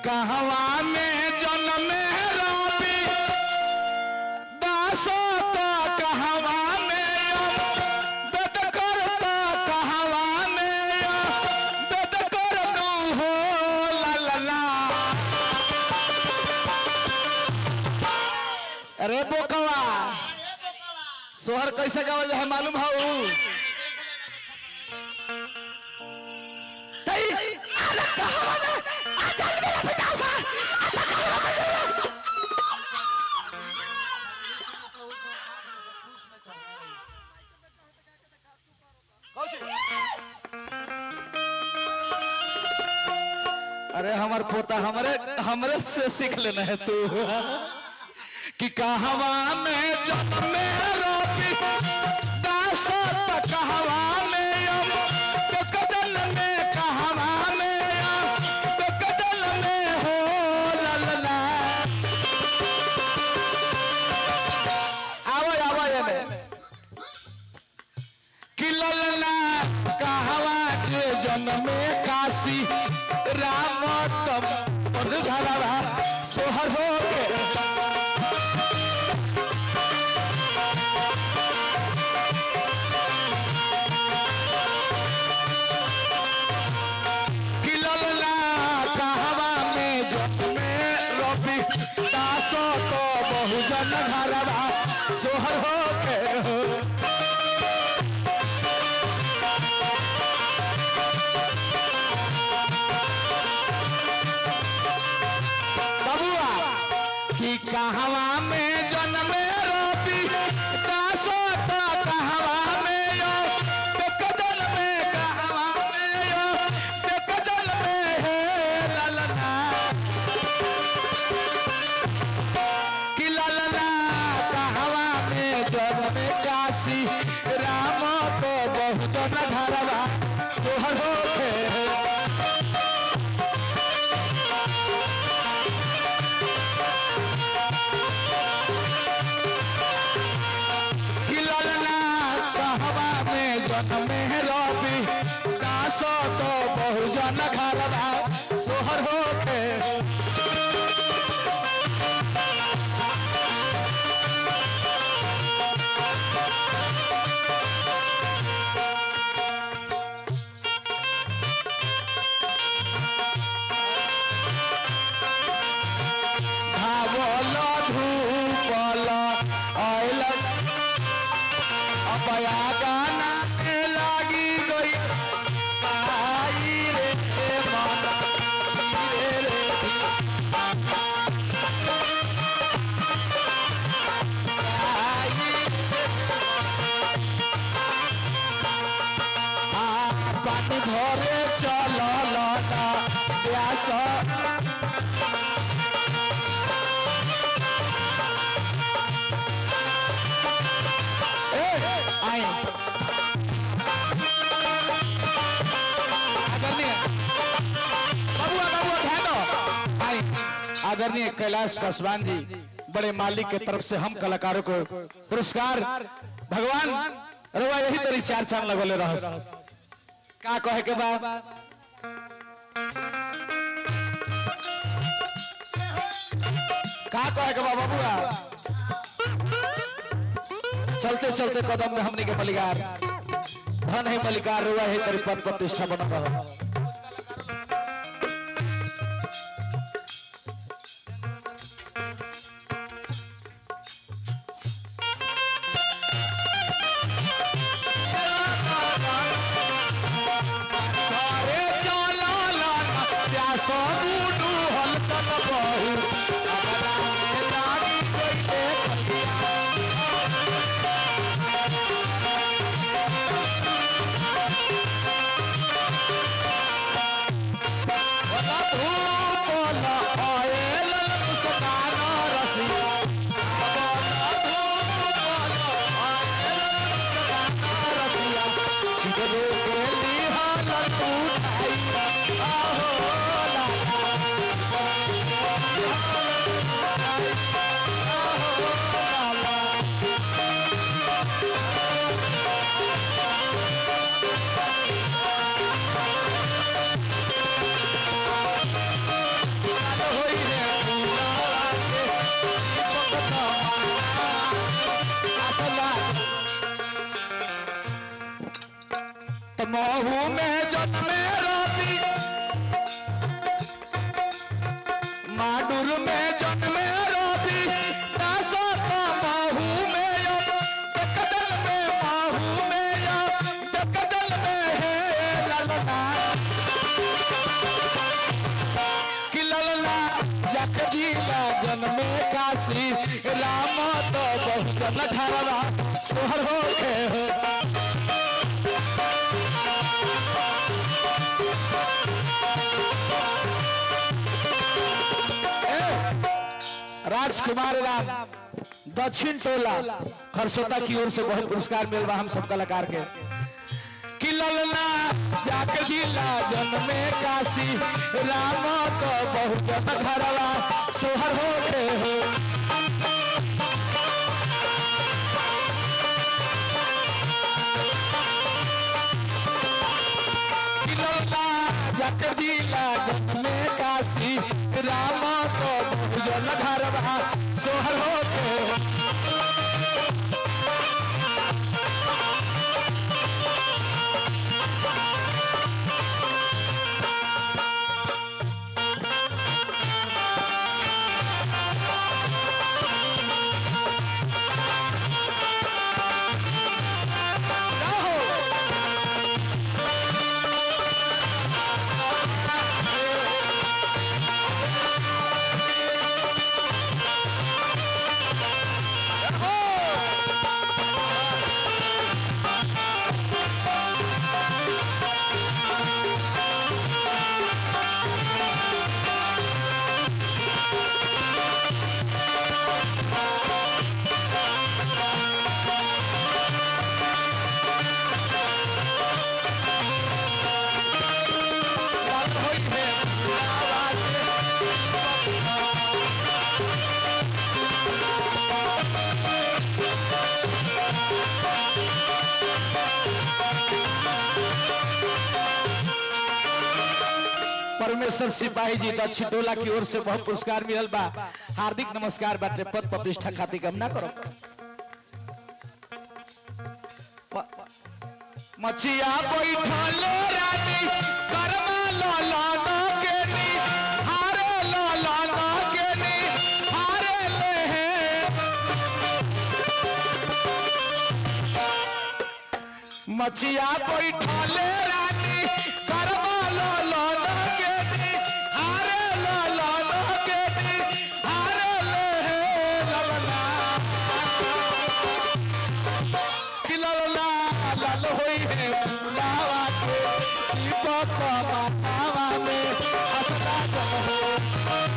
कहवा में जन्म रवि दास तो कहवा में दद करता कहवा में दद कर दू हो ललना। अरे बोकवा सोहर कैसे गावल है मालूम हो? अरे हमार पोता हमरे से सीख लेना है तू कि कहवा में जन्म रवि दास तो कहवा में तो कदल में कहवा में तो कदल में हो ललना। आवो आवो ये कि ललना कहवा के जन्म में काशी राम तम घरवा सोहर हो के किलला कहवा में जन्म रवि दास तो बहुजन घरवा सोहर हो के कहवा में जन्म रवि दास तो कहवा में तो कदल में कहवा में तो कदल में है ललना। कि ललना कहवा में जन्म काशी राम तो बहुजन घरवा सोहर हो के जन्म रवि दास तो बहुजन घरवा सोहर हो के धावल धूपल आयल अपया गाना लागी गई आई रे मन रे पानी धरे चलल ना व्यास आदरणीय कैलाश पासवान जी बड़े मालिक के तरफ से हम कलाकारों को पुरस्कार भगवान रवा यही तेरी चार चांद लगोले रह का कहे के बाद का कहे के बाबूआ चलते चलते कदम में हमने के मलिकार धन है मलिकार रवा है तेरी पद प्रतिष्ठा बना रहा। ससुर में जन्मे रवि दास महू में बेकदल में महू में बेकदल में है ललना कि ललना जगदीला जन्मे काशी राम तो बहुजन घरवा सोहर हो के राजकुमार राम दक्षिण टोला खरसोता की ओर से बहुत पुरस्कार मिल रहा हम सब कलाकार के कि ललना जाके जिला जन्मे काशी राम तो बहुजन घरवा सोहर हो के हो कि ललना जाके जिला जन्मे काशी राम तो बहुजन घरवा सोहर हो के परमेश्वर सिपाही जी दक्षिण टोला की ओर से बहुत पुरस्कार मिलल बा हार्दिक नमस्कार बाटे पद प्रतिष्ठा खातिर कामना करो मछिया बैठल रानी करमा ललना के नी हारे ललना के नी हारे ले मछिया बैठल रानी करमा ललना फूलावा के दीपक तो मालावा में असल लागल है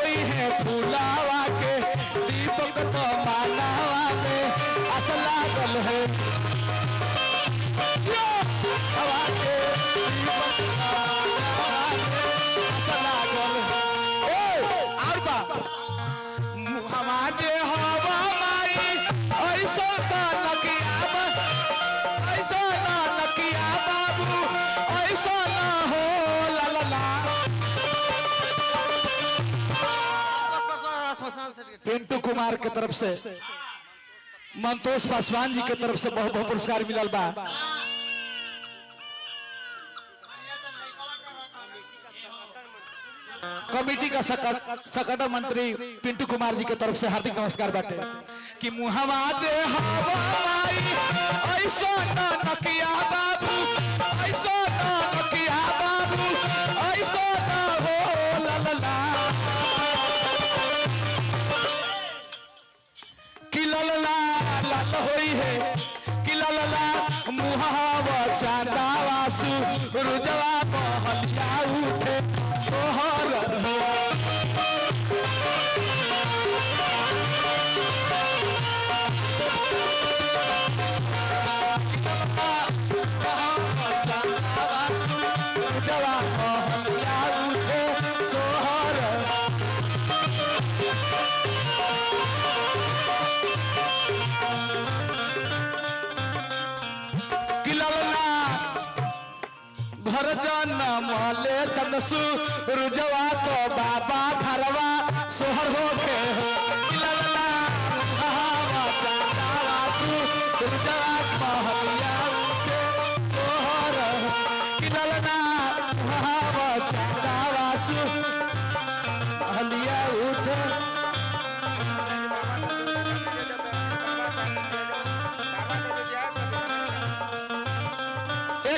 हवा के दीपक तो मालावा में असल लागल है और बा मुहवा जे हवा माई ऐसा तो नकिया बाबू ऐसा ना हो ललला पिंटू कुमार के तरफ से मंतोष पासवान जी के तरफ से बहुत बहुत पुरस्कार मिलल बा कमेटी का सकट मंत्री पिंटू कुमार जी के तरफ से हार्दिक नमस्कार बाटे कि मुहवा जे हवा माई ऐसा ना नकिया बाबू ऐसा ना नकिया बाबू ऐसा ना हो ललला कि ललला लल होई है कि ललला मुहावा चांदावासु रुजवा महलिया उठे सोहर हो चांदावासु रुजवा महलिया उठे सोहर घर जनमले चंदसु रुजवा तो बाबा घरवा सोहर हो के ललला हवा चांदावासु रुजवा महलिया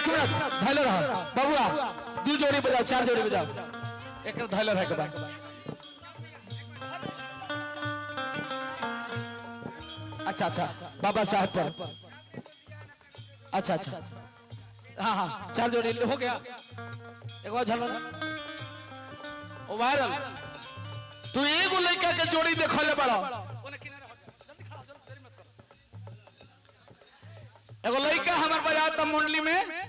एक मिनट धैले रहो बबुआ 2 जोड़ी बजाओ 4 जोड़ी बजाओ एक धैले रह के बाद अच्छा अच्छा बाबा साहब पर अच्छा अच्छा हाँ हाँ 4 जोड़ी हो गया एक बार झलक ओ वायरल तू एगो लड़का के जोड़ी देखले बड़ा एगो लड़का हमार बजाता मंडली में